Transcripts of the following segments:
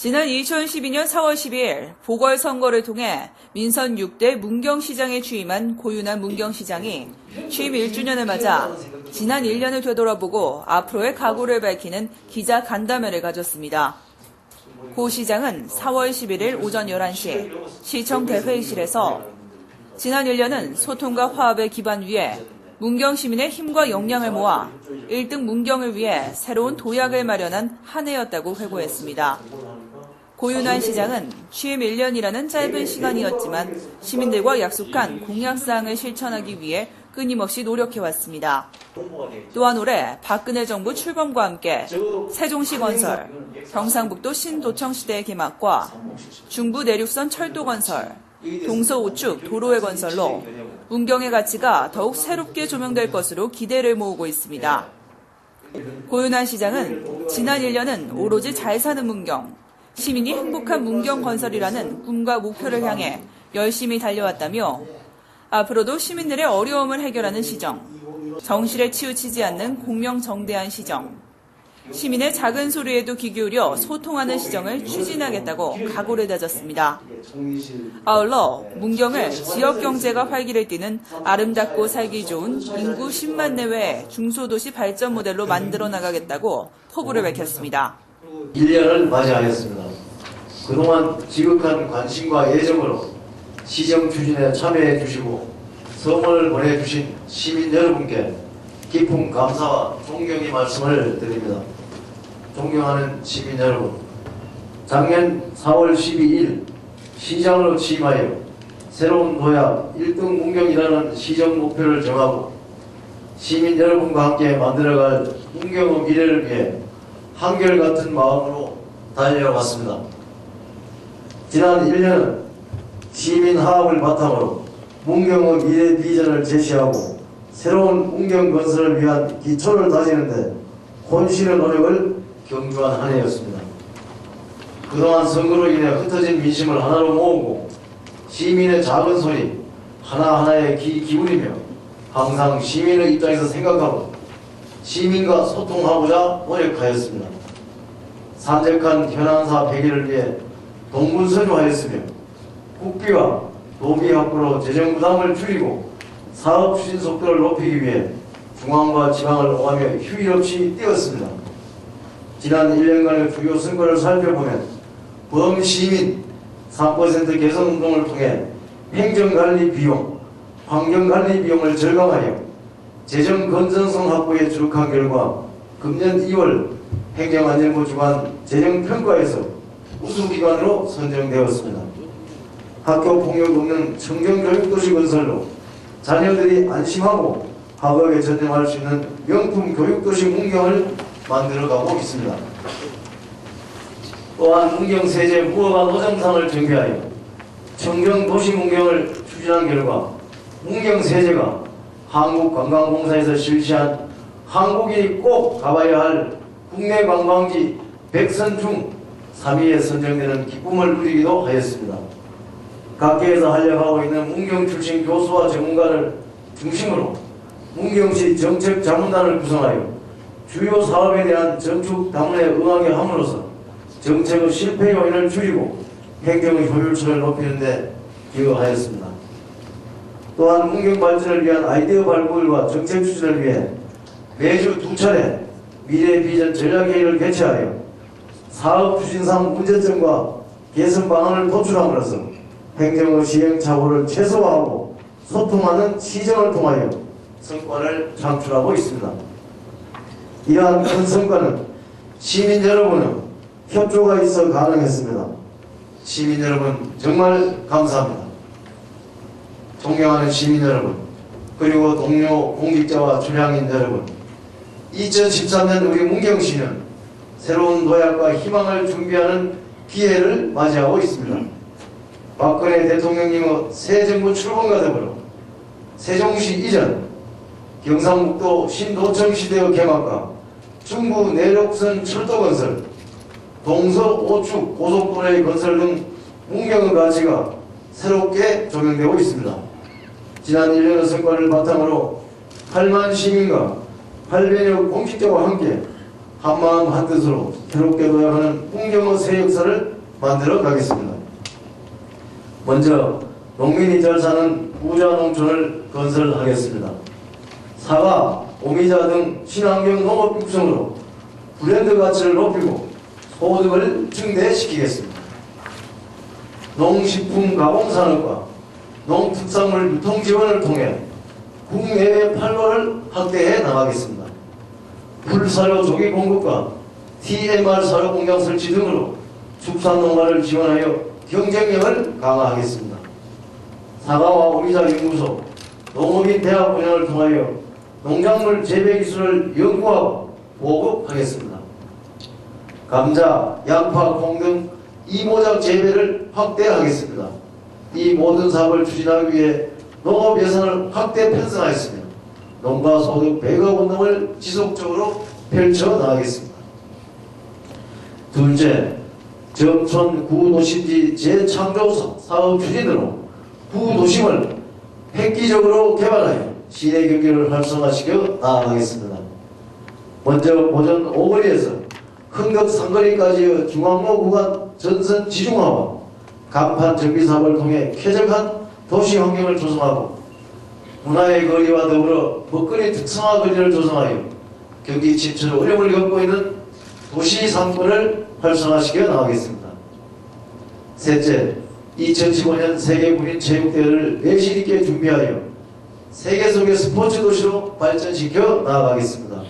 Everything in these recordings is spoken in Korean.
지난 2012년 4월 12일 보궐선거를 통해 민선 6대 문경시장에 취임한 고윤환 문경시장이 취임 1주년을 맞아 지난 1년을 되돌아보고 앞으로의 각오를 밝히는 기자 간담회를 가졌습니다. 고 시장은 4월 11일 오전 11시 시청 대회의실에서 지난 1년은 소통과 화합의 기반 위에 문경 시민의 힘과 역량을 모아 1등 문경을 위해 새로운 도약을 마련한 한 해였다고 회고했습니다. 고윤환 시장은 취임 1년이라는 짧은 시간이었지만 시민들과 약속한 공약사항을 실천하기 위해 끊임없이 노력해왔습니다. 또한 올해 박근혜 정부 출범과 함께 세종시 건설, 경상북도 신도청시대의 개막과 중부 내륙선 철도 건설, 동서우측 도로의 건설로 문경의 가치가 더욱 새롭게 조명될 것으로 기대를 모으고 있습니다. 고윤환 시장은 지난 1년은 오로지 잘 사는 문경, 시민이 행복한 문경 건설이라는 꿈과 목표를 향해 열심히 달려왔다며 앞으로도 시민들의 어려움을 해결하는 시정, 정실에 치우치지 않는 공명정대한 시정, 시민의 작은 소리에도 귀 기울여 소통하는 시정을 추진하겠다고 각오를 다졌습니다. 아울러 문경을 지역경제가 활기를 띠는 아름답고 살기 좋은 인구 10만 내외의 중소도시 발전 모델로 만들어 나가겠다고 포부를 밝혔습니다. 1년을 맞이하였습니다. 그동안 지극한 관심과 애정으로 시정 추진에 참여해 주시고 성원을 보내주신 시민 여러분께 깊은 감사와 존경의 말씀을 드립니다. 존경하는 시민 여러분, 작년 4월 12일 시장으로 취임하여 새로운 도약 1등 문경이라는 시정 목표를 정하고 시민 여러분과 함께 만들어갈 문경의 미래를 위해 한결같은 마음으로 달려왔습니다. 지난 1년은 시민 화합을 바탕으로 문경의 미래 비전을 제시하고 새로운 문경 건설을 위한 기초를 다지는 데 혼신의 노력을 경주한 한 해였습니다. 그동안 선거로 인해 흩어진 민심을 하나로 모으고 시민의 작은 소리 하나하나에 귀 기울이며 항상 시민의 입장에서 생각하고 시민과 소통하고자 노력하였습니다. 산적한 현안사 폐기를 위해 동분서주하였으며 국비와 도비 확보로 재정 부담을 줄이고 사업 추진 속도를 높이기 위해 중앙과 지방을 오가며 휴일 없이 뛰었습니다. 지난 1년간의 주요 선거를 살펴보면 범시민 3% 개선운동을 통해 행정관리 비용, 환경관리 비용을 절감하여 재정 건전성 확보에 주력한 결과 금년 2월 행정안전부 주관 재정평가에서 우수기관으로 선정되었습니다. 학교 폭력 없는 청정교육도시 건설로 자녀들이 안심하고 학업에 전념할 수 있는 명품 교육도시 문경을 만들어가고 있습니다. 또한 문경세제 무허가 노정상을 정비하여 청정도시 문경을 추진한 결과 문경세제가 한국관광공사에서 실시한 한국인이 꼭 가봐야 할 국내 관광지 100선 중 3위에 선정되는 기쁨을 누리기도 하였습니다. 각계에서 활약하고 있는 문경 출신 교수와 전문가를 중심으로 문경시 정책자문단을 구성하여 주요 사업에 대한 정축 담론에 응하게 함으로써 정책의 실패 요인을 줄이고 행정의 효율성을 높이는 데 기여하였습니다. 또한 문경 발전을 위한 아이디어 발굴과 정책 추진을 위해 매주 2차례 미래 비전 전략회의를 개최하여 사업 추진상 문제점과 개선 방안을 도출함으로써 행정의 시행착오를 최소화하고 소통하는 시정을 통하여 성과를 창출하고 있습니다. 이러한 큰 성과는 시민 여러분의 협조가 있어 가능했습니다. 시민 여러분 정말 감사합니다. 존경하는 시민 여러분, 그리고 동료 공직자와 출향인 여러분, 2013년 우리 문경시는 새로운 도약과 희망을 준비하는 기회를 맞이하고 있습니다. 박근혜 대통령님의 새 정부 출범과 더불어 세종시 이전 경상북도 신도청시대의 개막과 중부 내륙선 철도 건설, 동서우측 고속도로의 건설 등 문경의 가치가 새롭게 조명되고 있습니다. 지난 1년의 성과를 바탕으로 8만 시민과 800여 공직자와 함께 한마음 한뜻으로 새롭게 도약하는 문경의 새 역사를 만들어 가겠습니다. 먼저 농민이 잘 사는 부자 농촌을 건설하겠습니다. 사과, 오미자 등 친환경 농업 육성으로 브랜드 가치를 높이고 소득을 증대시키겠습니다. 농식품 가공산업과 농특산물 유통 지원을 통해 국내외 판로를 확대해 나가겠습니다. 풀사료 조기 공급과 TMR 사료 공장 설치 등으로 축산농가를 지원하여 경쟁력을 강화하겠습니다. 사과와 오미자 연구소, 농업인 대학 운영을 통하여 농작물 재배 기술을 연구하고 보급하겠습니다. 감자, 양파, 콩 등 이모작 재배를 확대하겠습니다. 이 모든 사업을 추진하기 위해 농업 예산을 확대 편성하였으며 농가 소득 100억 운동을 지속적으로 펼쳐 나가겠습니다. 둘째, 점촌 구도심지 재창조 사업 추진으로 구도심을 획기적으로 개발하여 시내 경제를 활성화시켜 나아가겠습니다. 먼저 보전 5거리에서 흥덕 상거리까지의 중앙로 구간 전선 지중화와 간판 정비 사업을 통해 쾌적한 도시 환경을 조성하고 문화의 거리와 더불어 먹거리 특성화 거리를 조성하여 경기 침체 어려움을 겪고 있는 도시 상권을 활성화시켜 나가겠습니다. 셋째, 2015년 세계국민체육대회를 내실 있게 준비하여 세계 속의 스포츠 도시로 발전시켜 나아가겠습니다.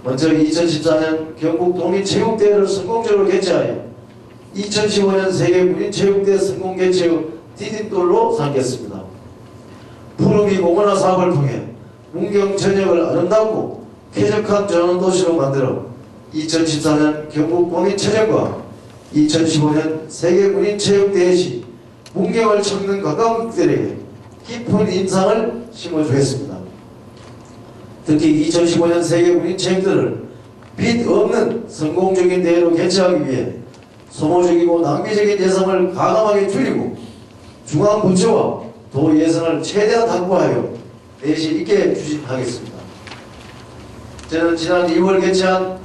먼저 2014년 경북도민체육대회를 성공적으로 개최하여 2015년 세계국민체육대회 성공 개최의 디딤돌로 삼겠습니다. 푸르기 공원화 사업을 통해 문경 전역을 아름답고 쾌적한 전원도시로 만들어 2014년 경북도민체전과 2015년 세계군인체육대회 시 문경을 찾는 관광객들에게 깊은 인상을 심어주겠습니다. 특히 2015년 세계군인체육대회를 빚 없는 성공적인 대회로 개최하기 위해 소모적이고 낭비적인 예산을 과감하게 줄이고 중앙부처와 도 예산을 최대한 확보하여 내실 있게 추진하겠습니다. 저는 지난 2월 개최한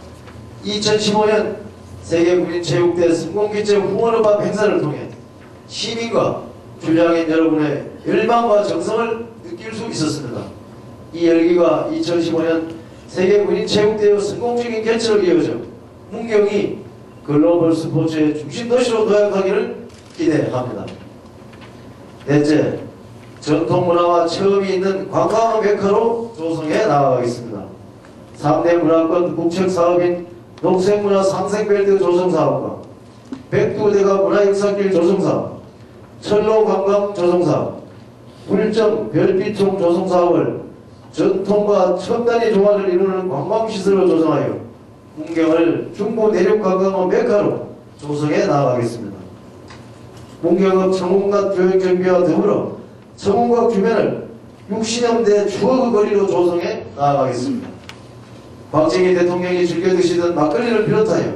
2015년 세계국민체육대회 성공개최 후원의밥 행사를 통해 시민과 출장인 여러분의 열망과 정성을 느낄 수 있었습니다. 이 열기가 2015년 세계국민체육대회 성공적인 개최로 이어져 문경이 글로벌 스포츠의 중심도시로 도약하기를 기대합니다. 넷째, 전통문화와 체험이 있는 관광 메카로 조성해 나아가겠습니다. 3대 문화권 국책사업인 녹색문화 상생벨트 조성사업과 백두대가 문화역사길 조성사업, 철로관광 조성사업, 불정 별빛총 조성사업을 전통과 첨단의 조화를 이루는 관광시설로 조성하여 문경을 중부 내륙관광업 메카로 조성해 나아가겠습니다. 문경읍 청운각 교육경비와 더불어 청운각 주변을 60년대 추억의 거리로 조성해 나아가겠습니다. 박정희 대통령이 즐겨 드시던 막걸리를 비롯하여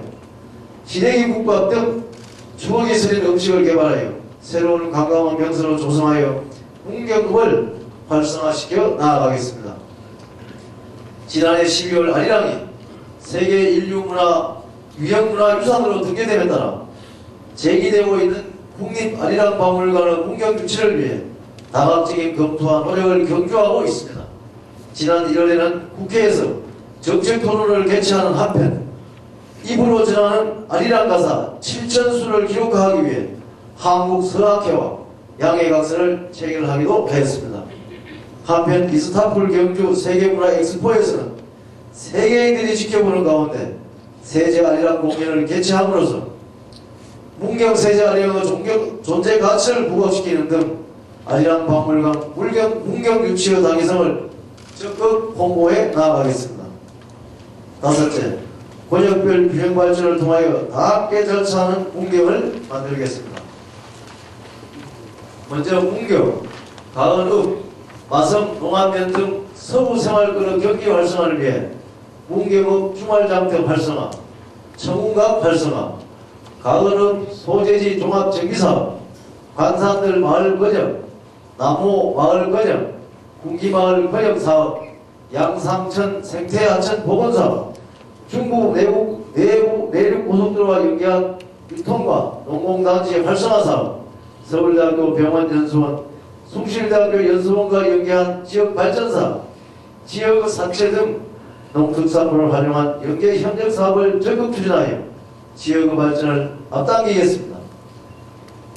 시래기 국밥 등 추억이 서린 음식을 개발하여 새로운 관광업 명소로 조성하여 문경읍을 활성화시켜 나아가겠습니다. 지난해 12월 아리랑이 세계 인류문화 유형문화유산으로 등재됨에 따라 제기되고 있는 국립아리랑박물관의 문경 유치를 위해 다각적인 검토와 노력을 경주하고 있습니다. 지난 1월에는 국회에서 정책토론을 개최하는 한편 입으로 전하는 아리랑 가사 7천수를 기록하기 위해 한국서학회와 양해각서를 체결하기도 하였습니다. 한편 이스탄불 경주 세계문화 엑스포에서는 세계인들이 지켜보는 가운데 세제 아리랑 공연을 개최함으로써 문경 세제 아리랑의 존재 가치를 부각시키는 등 아리랑 박물관 문경 유치의 당위성을 적극 홍보해 나아가겠습니다. 다섯째, 권역별 균형 발전을 통하여 다함께 절차하는 문경을 만들겠습니다. 먼저 문경, 가은읍, 마성, 농안면 등 서부 생활권의 경기 활성화를 위해 문경읍 주말장터 활성화, 청운각 활성화, 가은읍 소재지 종합정비사업, 관산들 마을 건영, 남호 마을 건영, 군기마을 건영 사업, 양상천 생태하천 복원사업, 중부 내륙 고속도로와 연계한 유통과 농공단지 활성화 사업, 서울대학교 병원연수원, 숭실대학교 연수원과 연계한 지역발전사업, 지역 산채 등 농특산물을 활용한 연계 협력 사업을 적극 추진하여 지역의 발전을 앞당기겠습니다.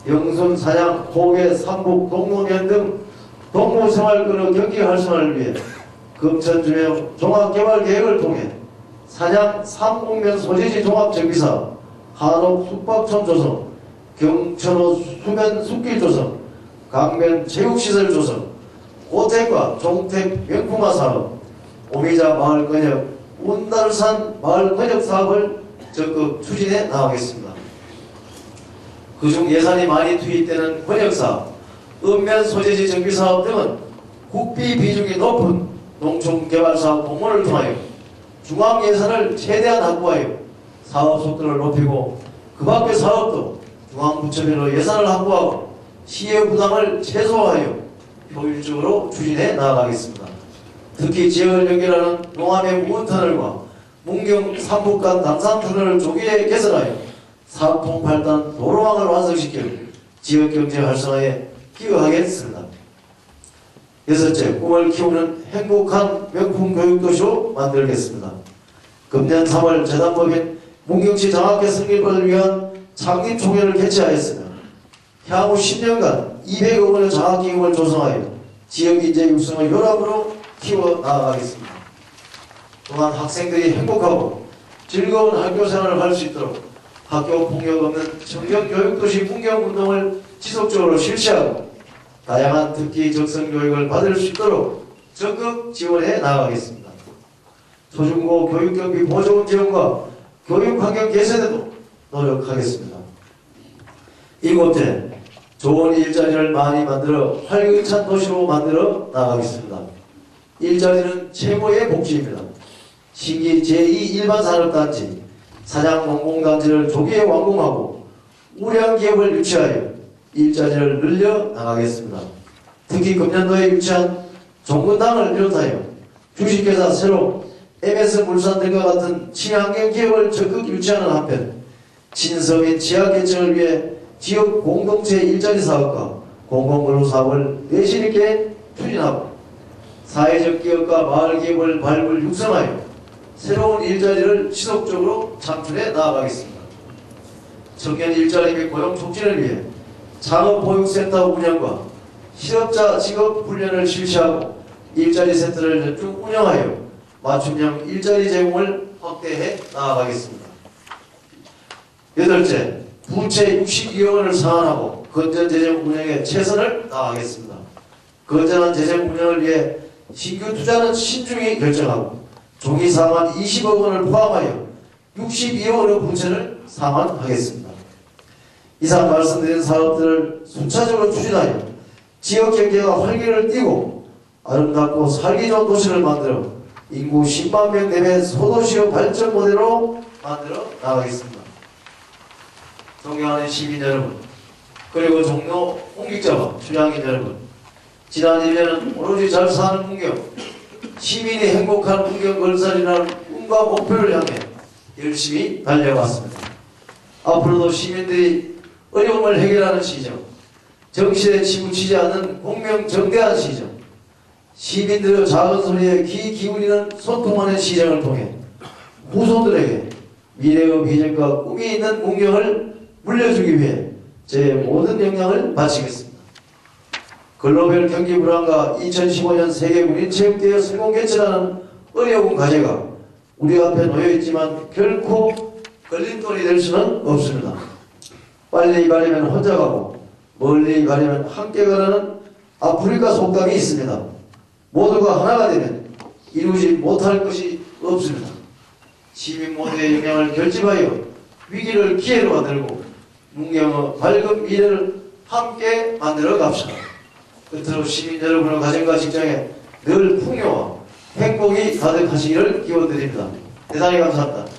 영순, 사양, 호계, 삼북, 동노면 등 동부생활권의 경기 활성화를 위해 금천주명 종합개발계획을 통해 사양, 삼북면 소재지 종합정비사업, 한옥 숙박촌 조성, 경천호 수면 숲길 조성, 강변 체육시설 조성, 고택과 종택 명품화 사업, 오미자 마을 건역, 운달산 마을 건역 사업을 적극 추진해 나가겠습니다. 그중 예산이 많이 투입되는 건역사업, 읍면 소재지 정비사업 등은 국비 비중이 높은 농촌개발사업 공모를 통하여 중앙 예산을 최대한 확보하여 사업 속도를 높이고 그 밖의 사업도 중앙부처별로 예산을 확보하고 시의 부담을 최소화하여 효율적으로 추진해 나아가겠습니다. 특히 지역을 연결하는 농암의 무은터널과 문경 삼북간 당산터널을 조기에 개설하여 사통 8단 도로망을 완성시켜 지역경제 활성화에 기여하겠습니다. 여섯째, 꿈을 키우는 행복한 명품 교육도시로 만들겠습니다. 금년 3월 재단법인 문경시 장학계 승립을 위한 창립총회를 개최하였으며 향후 10년간 200억 원의 장학기금을 조성하여 지역인재 육성을 요람으로 키워나가겠습니다. 또한 학생들이 행복하고 즐거운 학교생활을 할 수 있도록 학교 폭력 없는 청정교육도시 문경운동을 지속적으로 실시하고 다양한 특기 적성교육을 받을 수 있도록 적극 지원해 나가겠습니다. 초중고 교육경비 보조금 지원과 교육환경 개선에도 노력하겠습니다. 일곱째, 좋은 일자리를 많이 만들어 활기찬 도시로 만들어 나가겠습니다. 일자리는 최고의 복지입니다. 신기 제2 일반산업단지, 사장농공단지를 조기에 완공하고 우량기업을 유치하여 일자리를 늘려 나가겠습니다. 특히 금년도에 유치한 종근당을 비롯하여 주식회사 새로 MS물산 등과 같은 친환경기업을 적극 유치하는 한편 친서민 지하계층을 위해 지역 공동체 일자리 사업과 공공근로 사업을 내실 있게 추진하고 사회적 기업과 마을 기업을 발굴 육성하여 새로운 일자리를 지속적으로 창출해 나아가겠습니다. 청년 일자리 및 고용 촉진을 위해 창업보육센터 운영과 실업자 직업 훈련을 실시하고 일자리 센터를 연중 운영하여 맞춤형 일자리 제공을 확대해 나아가겠습니다. 여덟째, 부채 62억 원을 상환하고 건전재정 운영에 최선을 다하겠습니다. 건전한 재정 운영을 위해 신규 투자는 신중히 결정하고 종이 상환 20억 원을 포함하여 62억 원의 부채를 상환하겠습니다. 이상 말씀드린 사업들을 순차적으로 추진하여 지역경제가 활기를 띠고 아름답고 살기 좋은 도시를 만들어 인구 10만 명 내외 소도시의 발전 모델로 만들어 나가겠습니다. 존경하는 시민 여러분, 그리고 종로 홍익자와 출향인 여러분, 지난 1년은 오로지 잘 사는 문경, 시민이 행복한 문경 건설이라는 꿈과 목표를 향해 열심히 달려왔습니다. 앞으로도 시민들이 어려움을 해결하는 시정, 정신에 치우치지 않는 공명정대한 시정, 시민들의 작은 소리에 귀 기울이는 소통하는 시정을 통해 후손들에게 미래의 비전과 꿈이 있는 문경을 물려주기 위해 제 모든 역량을 바치겠습니다. 글로벌 경기 불안과 2015년 세계 문인체육대회 성공 개최라는 어려운 과제가 우리 앞에 놓여있지만 결코 걸림돌이 될 수는 없습니다. 빨리 가려면 혼자 가고 멀리 가려면 함께 가라는 아프리카 속담이 있습니다. 모두가 하나가 되면 이루지 못할 것이 없습니다. 시민 모두의 역량을 결집하여 위기를 기회로 만들고 문경의 밝은 미래를 함께 만들어 갑시다. 끝으로 시민 여러분의 가정과 직장에 늘 풍요와 행복이 가득하시기를 기원드립니다. 대단히 감사합니다.